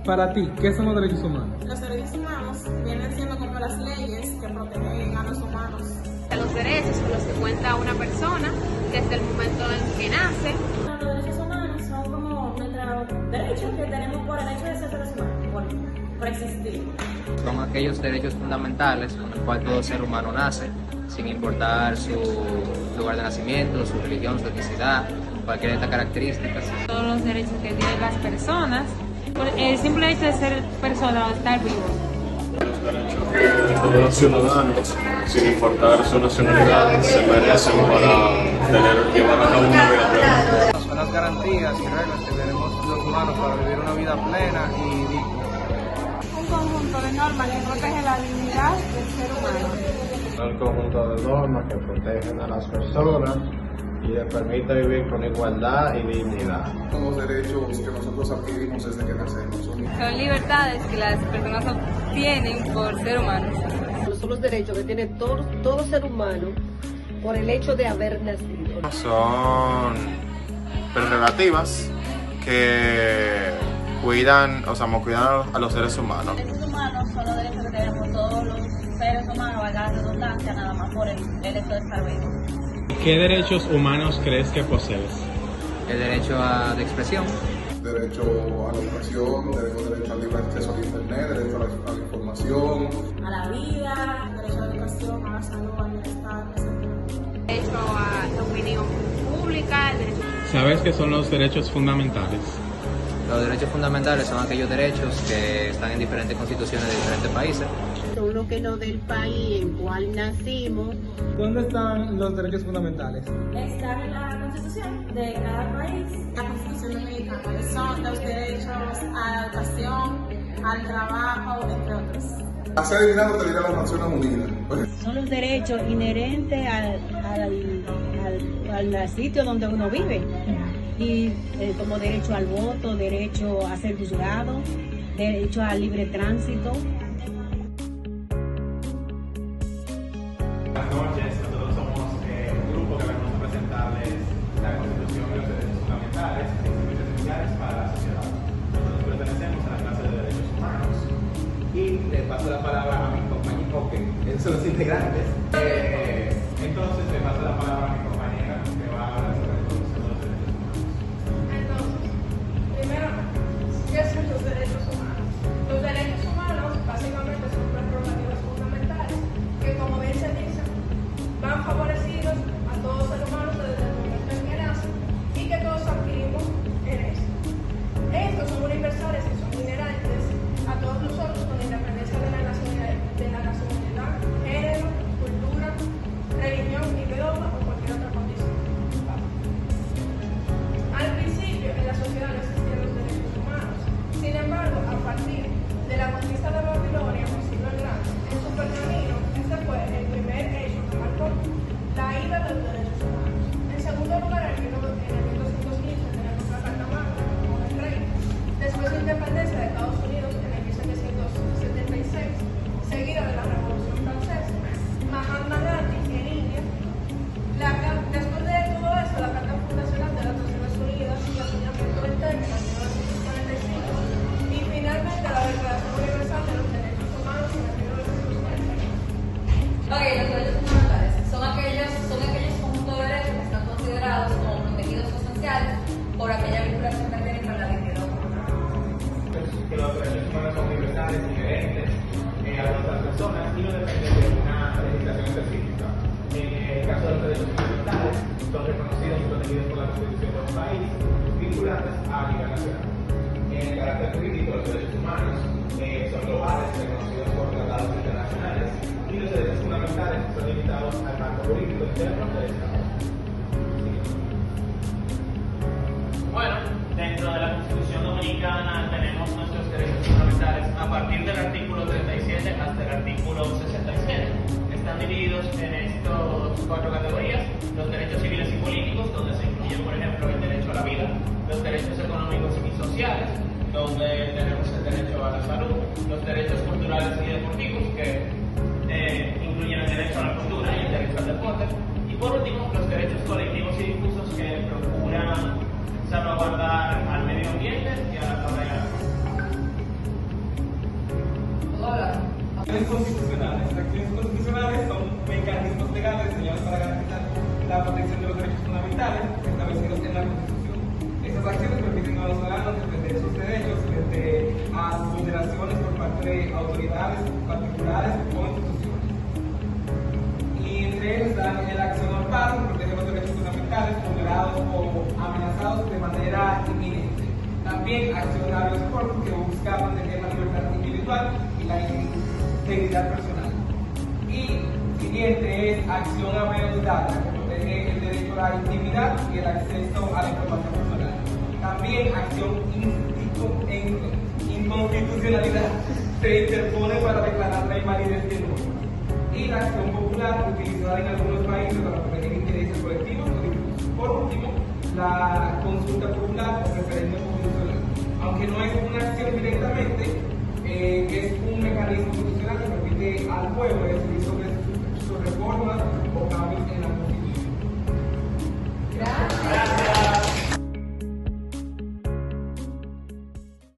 Para ti, ¿qué son los derechos humanos? Los derechos humanos vienen siendo como las leyes que protegen a los humanos. Los derechos son los que cuenta una persona desde el momento en que nace. Los derechos humanos son como nuestros derechos que tenemos por el hecho de ser seres humanos, por existir. Son aquellos derechos fundamentales con el cual todo ser humano nace, sin importar su lugar de nacimiento, su religión, su etnicidad, cualquier de estas características. Todos los derechos que tienen las personas, por el simple hecho de ser persona o estar vivo. Los derechos que todos los ciudadanos, sin importar su nacionalidad, se merecen para llevar a cabo una vida plena. Son las garantías y reglas que tenemos los humanos para vivir una vida plena y digna. Un conjunto de normas que protege la dignidad del ser humano. Un conjunto de normas que protegen a las personas y les permite vivir con igualdad y dignidad. Son los derechos que nosotros adquirimos desde que nacemos. Son libertades que las personas obtienen por ser humanos. Son los derechos que tiene todo ser humano por el hecho de haber nacido. Son prerrogativas que cuidan a los seres humanos. Los derechos humanos son los derechos que tenemos todos los seres humanos, valga la redundancia, nada más por el hecho de estar vivos. ¿Qué derechos humanos crees que posees? El derecho de expresión. Derecho a la educación, derecho al libre acceso al internet, derecho a la información. A la vida, derecho a la educación, a la salud, al bienestar, etc. Derecho a la opinión pública, el derecho... ¿Sabes qué son los derechos fundamentales? Los derechos fundamentales son aquellos derechos que están en diferentes constituciones de diferentes países. Son lo que nos del país en cual nacimos. ¿Dónde están los derechos fundamentales? Está en la Constitución de cada país. La Constitución Dominicana son los derechos a la educación, al trabajo, entre otros. A ser eliminado te dirá las Naciones Unidas. Son los derechos inherentes al sitio donde uno vive. Y como derecho al voto, derecho a ser juzgado, derecho al libre tránsito. Buenas noches, nosotros somos un grupo que venimos a presentarles la Constitución y los derechos fundamentales y esenciales para la sociedad. Nosotros pertenecemos a la clase de Derechos Humanos y le paso la palabra a mi compañero, que son los integrantes. Entonces le paso la palabra a mi compañera que va a hablar sobre la introducción de los derechos humanos. Entonces, primero, ¿qué son los derechos humanos? Los derechos humanos básicamente son prerrogativas fundamentales que, como bien se dice, van favorecidos a todos los seres humanos desde el momento en que nacen y que todos adquirimos en eso. Estos son universales y son inherentes a todos nosotros con independencia de la nacionalidad, género, cultura, religión, idioma o cualquier otra condición. Al principio en la sociedad no existían los derechos humanos. Sin embargo, a partir de la conquista de Babilonia por siglo el Grande, en su pergamino, este fue el primer hecho que marcó la ida de los derechos humanos. En segundo lugar, en el 1215 tenemos la Carta Magna como el rey. Después de la independencia de Estados Unidos en el 1776, seguida de la Revolución Francesa, Mahatma Gandhi en India. Después de todo eso, la Carta Fundacional de las Naciones Unidas y el acuñamiento del término en 1945 y finalmente la Declaración Universal de los Derechos Humanos en 1990. Ok, los derechos fundamentales son aquellos conjuntos de derechos que están considerados como protegidos o esenciales por aquella vinculación que tienen con la dignidad humana. Que los derechos humanos son universales, inherentes a otras personas y no dependen de una legislación específica. En el caso de los derechos fundamentales, son reconocidos y protegidos por la Constitución de un país, vinculantes a nivel nacional. En el carácter jurídico, los derechos humanos son globales, reconocidos por tratados internacionales, y los derechos fundamentales son limitados al marco jurídico interno del Estado. Bueno, dentro de la Constitución Dominicana tenemos nuestros derechos fundamentales a partir del artículo 37 hasta el artículo 67. Están divididos en estas cuatro categorías: los derechos civiles y políticos, donde se incluye, por ejemplo, el derecho a la vida; los derechos económicos y sociales, donde tenemos el derecho a la salud; los derechos culturales y deportivos, que incluyen el derecho a la cultura y el derecho al deporte; y por último, los derechos colectivos y difusos, que procuran salvaguardar al medio ambiente y a la flora y la fauna. acciones constitucionales. Las acciones constitucionales son mecanismos legales diseñados para garantizar la protección de los derechos fundamentales establecidos en la Constitución. Estas acciones permiten a los ciudadanos defender sus derechos frente a vulneraciones por parte de autoridades particulares o instituciones. Y entre ellas están el acción al paro, que protege los derechos fundamentales vulnerados o amenazados de manera inminente. También acción habeas corpus, que busca proteger la libertad individual y la integridad personal. Y siguiente es acción habeas data, que protege el derecho a la intimidad y el acceso a la información personal. También acción inconstitucionalidad, se interpone para declarar la invalidez de normas. Y la acción popular, utilizada en algunos países para proteger intereses colectivos o difusos. Por último, la consulta popular ofrece